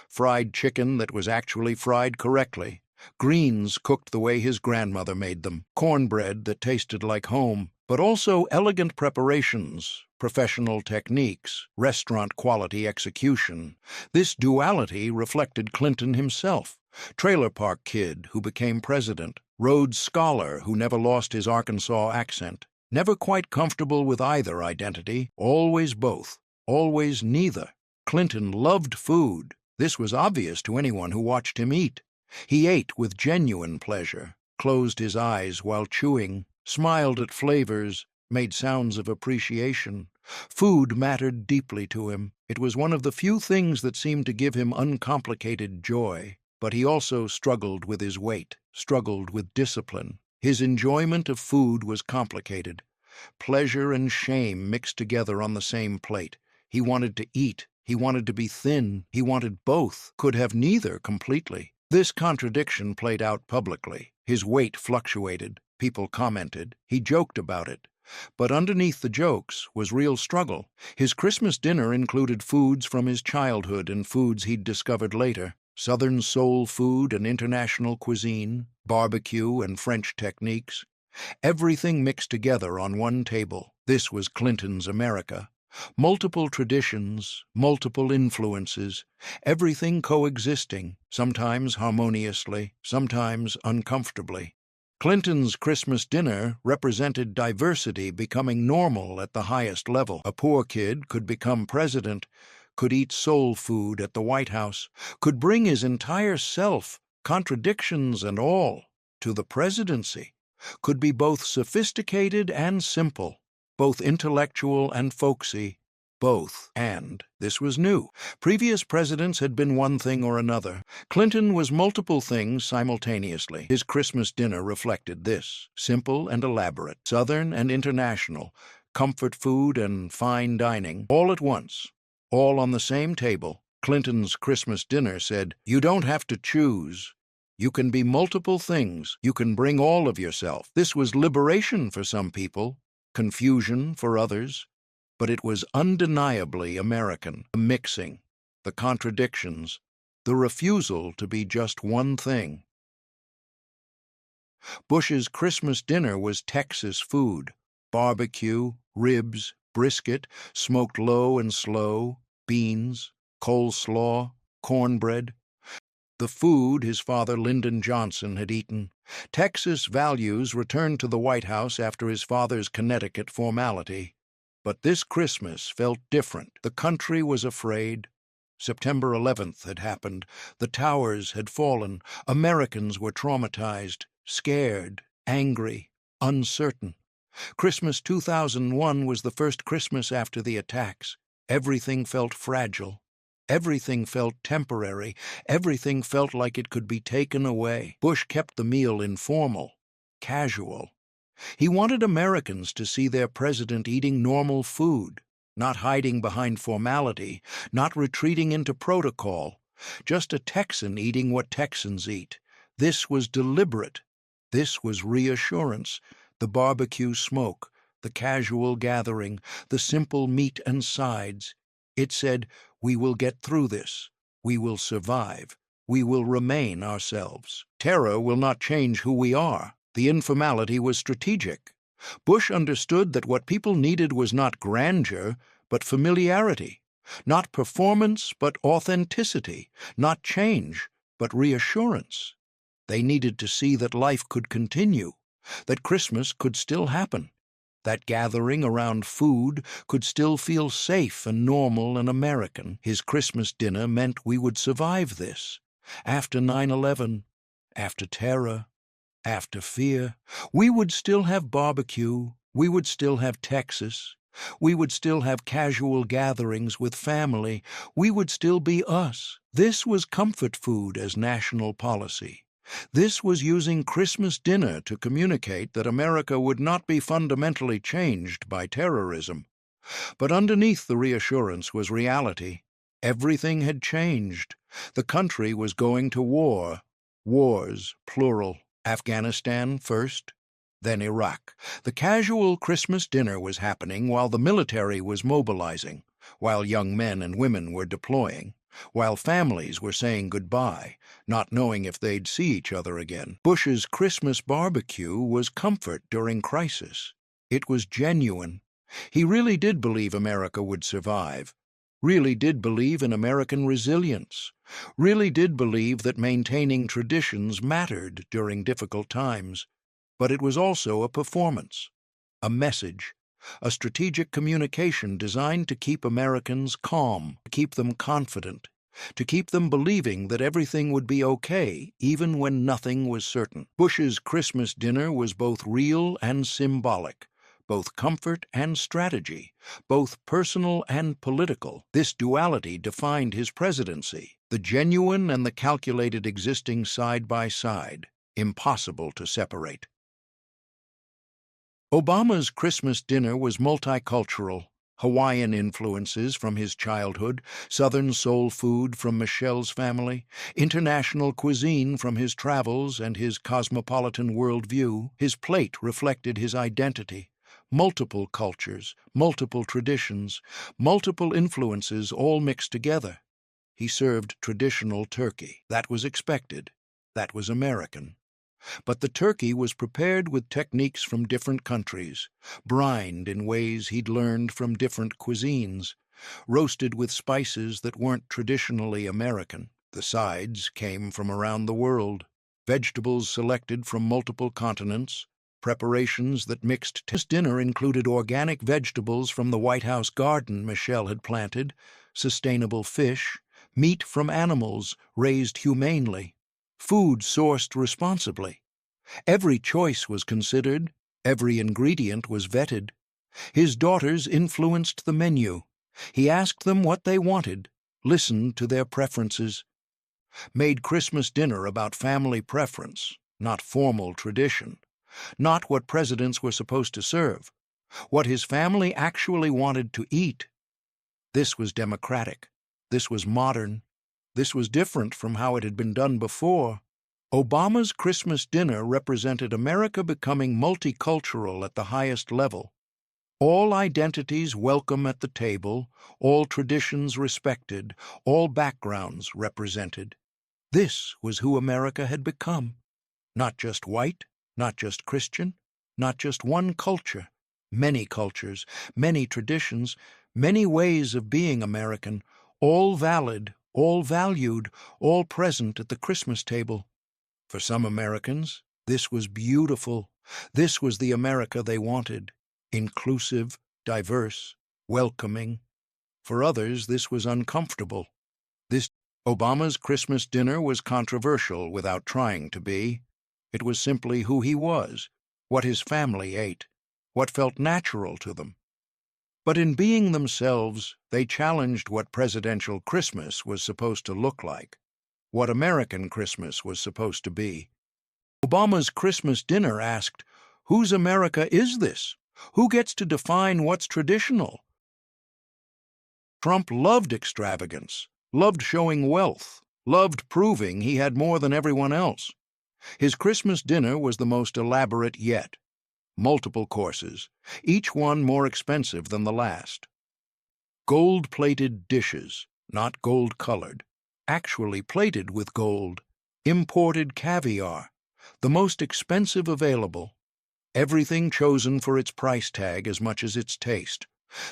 Fried chicken that was actually fried correctly. Greens cooked the way his grandmother made them. Cornbread that tasted like home. But also elegant preparations, professional techniques, restaurant-quality execution. This duality reflected Clinton himself. Trailer park kid who became president. Rhodes Scholar who never lost his Arkansas accent. Never quite comfortable with either identity, always both, always neither. Clinton loved food. This was obvious to anyone who watched him eat. He ate with genuine pleasure, closed his eyes while chewing, smiled at flavors, made sounds of appreciation. Food mattered deeply to him. It was one of the few things that seemed to give him uncomplicated joy. But he also struggled with his weight, struggled with discipline. His enjoyment of food was complicated. Pleasure and shame mixed together on the same plate. He wanted to eat. He wanted to be thin. He wanted both, could have neither completely. This contradiction played out publicly. His weight fluctuated. People commented. He joked about it. But underneath the jokes was real struggle. His Christmas dinner included foods from his childhood and foods he'd discovered later. Southern soul food and international cuisine, barbecue and French techniques. Everything mixed together on one table. This was Clinton's America. Multiple traditions, multiple influences, everything coexisting, sometimes harmoniously, sometimes uncomfortably. Clinton's Christmas dinner represented diversity becoming normal at the highest level. A poor kid could become president, could eat soul food at the White House, could bring his entire self, contradictions and all, to the presidency, could be both sophisticated and simple, both intellectual and folksy, both. And this was new. Previous presidents had been one thing or another. Clinton was multiple things simultaneously. His Christmas dinner reflected this, simple and elaborate, Southern and international, comfort food and fine dining, all at once, all on the same table. Clinton's Christmas dinner said, "You don't have to choose. You can be multiple things. You can bring all of yourself." This was liberation for some people, confusion for others, but it was undeniably American. The mixing, the contradictions, the refusal to be just one thing. Bush's Christmas dinner was Texas food, barbecue, ribs, brisket, smoked low and slow, beans, coleslaw, cornbread. The food his father Lyndon Johnson had eaten. Texas values returned to the White House after his father's Connecticut formality. But this Christmas felt different. The country was afraid. September 11th had happened. The towers had fallen. Americans were traumatized, scared, angry, uncertain. Christmas 2001 was the first Christmas after the attacks. Everything felt fragile. Everything felt temporary. Everything felt like it could be taken away. Bush kept the meal informal, casual. He wanted Americans to see their president eating normal food, not hiding behind formality, not retreating into protocol, just a Texan eating what Texans eat. This was deliberate. This was reassurance. The barbecue smoke, the casual gathering, the simple meat and sides. It said, "We will get through this. We will survive. We will remain ourselves. Terror will not change who we are." The informality was strategic. Bush understood that what people needed was not grandeur, but familiarity, not performance, but authenticity, not change, but reassurance. They needed to see that life could continue, that Christmas could still happen, that gathering around food could still feel safe and normal and American. His Christmas dinner meant we would survive this. After 9/11, after terror, after fear, we would still have barbecue, we would still have Texas, we would still have casual gatherings with family, we would still be us. This was comfort food as national policy. This was using Christmas dinner to communicate that America would not be fundamentally changed by terrorism. But underneath the reassurance was reality. Everything had changed. The country was going to war. Wars, plural. Afghanistan first, then Iraq. The casual Christmas dinner was happening while the military was mobilizing, while young men and women were deploying, while families were saying goodbye, not knowing if they'd see each other again. Bush's Christmas barbecue was comfort during crisis. It was genuine. He really did believe America would survive, really did believe in American resilience, really did believe that maintaining traditions mattered during difficult times. But it was also a performance, a message, a strategic communication designed to keep Americans calm, to keep them confident, to keep them believing that everything would be okay even when nothing was certain. Bush's Christmas dinner was both real and symbolic, both comfort and strategy, both personal and political. This duality defined his presidency, the genuine and the calculated existing side by side, impossible to separate. Obama's Christmas dinner was multicultural. Hawaiian influences from his childhood, Southern soul food from Michelle's family, international cuisine from his travels and his cosmopolitan worldview. His plate reflected his identity. Multiple cultures, multiple traditions, multiple influences all mixed together. He served traditional turkey. That was expected. That was American. But the turkey was prepared with techniques from different countries, brined in ways he'd learned from different cuisines, roasted with spices that weren't traditionally American. The sides came from around the world, vegetables selected from multiple continents, preparations that mixed. His dinner included organic vegetables from the White House garden Michelle had planted, sustainable fish, meat from animals raised humanely, food sourced responsibly. Every choice was considered, every ingredient was vetted. His daughters influenced the menu. He asked them what they wanted, listened to their preferences, made Christmas dinner about family preference, not formal tradition, not what presidents were supposed to serve, what his family actually wanted to eat. This was democratic. This was modern. This was different from how it had been done before. Obama's Christmas dinner represented America becoming multicultural at the highest level. All identities welcome at the table, all traditions respected, all backgrounds represented. This was who America had become. Not just white, not just Christian, not just one culture. Many cultures, many traditions, many ways of being American, all valid, all valued, all present at the Christmas table. For some Americans, this was beautiful. This was the America they wanted. Inclusive, diverse, welcoming. For others, this was uncomfortable. Obama's Christmas dinner was controversial without trying to be. It was simply who he was, what his family ate, what felt natural to them. But in being themselves, they challenged what presidential Christmas was supposed to look like, what American Christmas was supposed to be. Obama's Christmas dinner asked, "Whose America is this? Who gets to define what's traditional?" Trump loved extravagance, loved showing wealth, loved proving he had more than everyone else. His Christmas dinner was the most elaborate yet. Multiple courses, each one more expensive than the last. Gold-plated dishes, not gold-colored, actually plated with gold. Imported caviar, the most expensive available. Everything chosen for its price tag as much as its taste.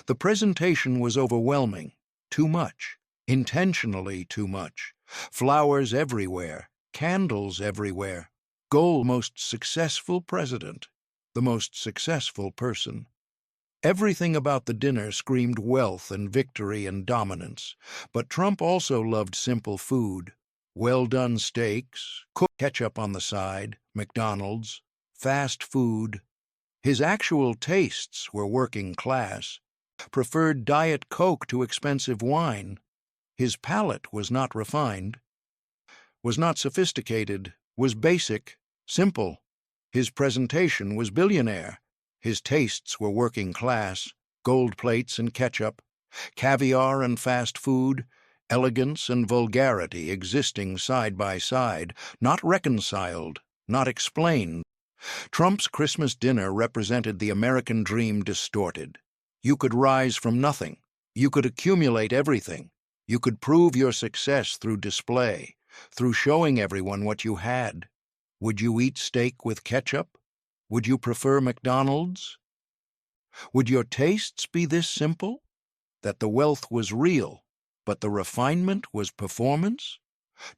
The presentation was overwhelming. Too much. Intentionally too much. Flowers everywhere. Candles everywhere. Gold. Most successful president. The most successful person. Everything about the dinner screamed wealth and victory and dominance. But Trump also loved simple food. Well-done steaks, cooked ketchup on the side, McDonald's, fast food. His actual tastes were working class. Preferred Diet Coke to expensive wine. His palate was not refined, was not sophisticated, was basic, simple. His presentation was billionaire. His tastes were working class, gold plates and ketchup, caviar and fast food, elegance and vulgarity existing side by side, not reconciled, not explained. Trump's Christmas dinner represented the American dream distorted. You could rise from nothing. You could accumulate everything. You could prove your success through display, through showing everyone what you had. Would you eat steak with ketchup? Would you prefer McDonald's? Would your tastes be this simple? That the wealth was real, but the refinement was performance?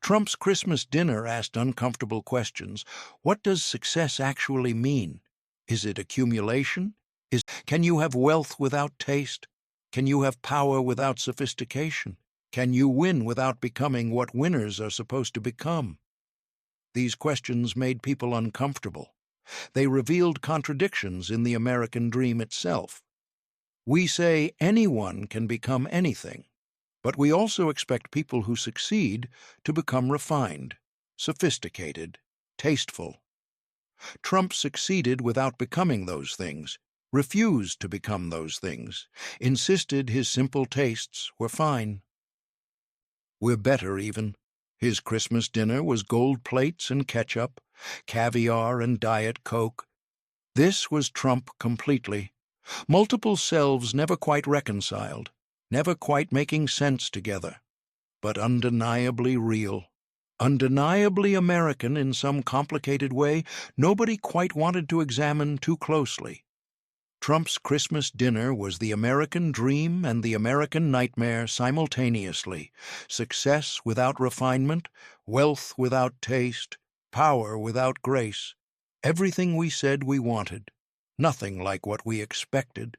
Trump's Christmas dinner asked uncomfortable questions. What does success actually mean? Is it accumulation? Can you have wealth without taste? Can you have power without sophistication? Can you win without becoming what winners are supposed to become? These questions made people uncomfortable. They revealed contradictions in the American dream itself. We say anyone can become anything, but we also expect people who succeed to become refined, sophisticated, tasteful. Trump succeeded without becoming those things, refused to become those things, insisted his simple tastes were fine. We're better, even. His Christmas dinner was gold plates and ketchup, caviar and Diet Coke. This was Trump completely. Multiple selves never quite reconciled, never quite making sense together, but undeniably real. Undeniably American in some complicated way nobody quite wanted to examine too closely. Trump's Christmas dinner was the American dream and the American nightmare simultaneously. Success without refinement, wealth without taste, power without grace. Everything we said we wanted, nothing like what we expected.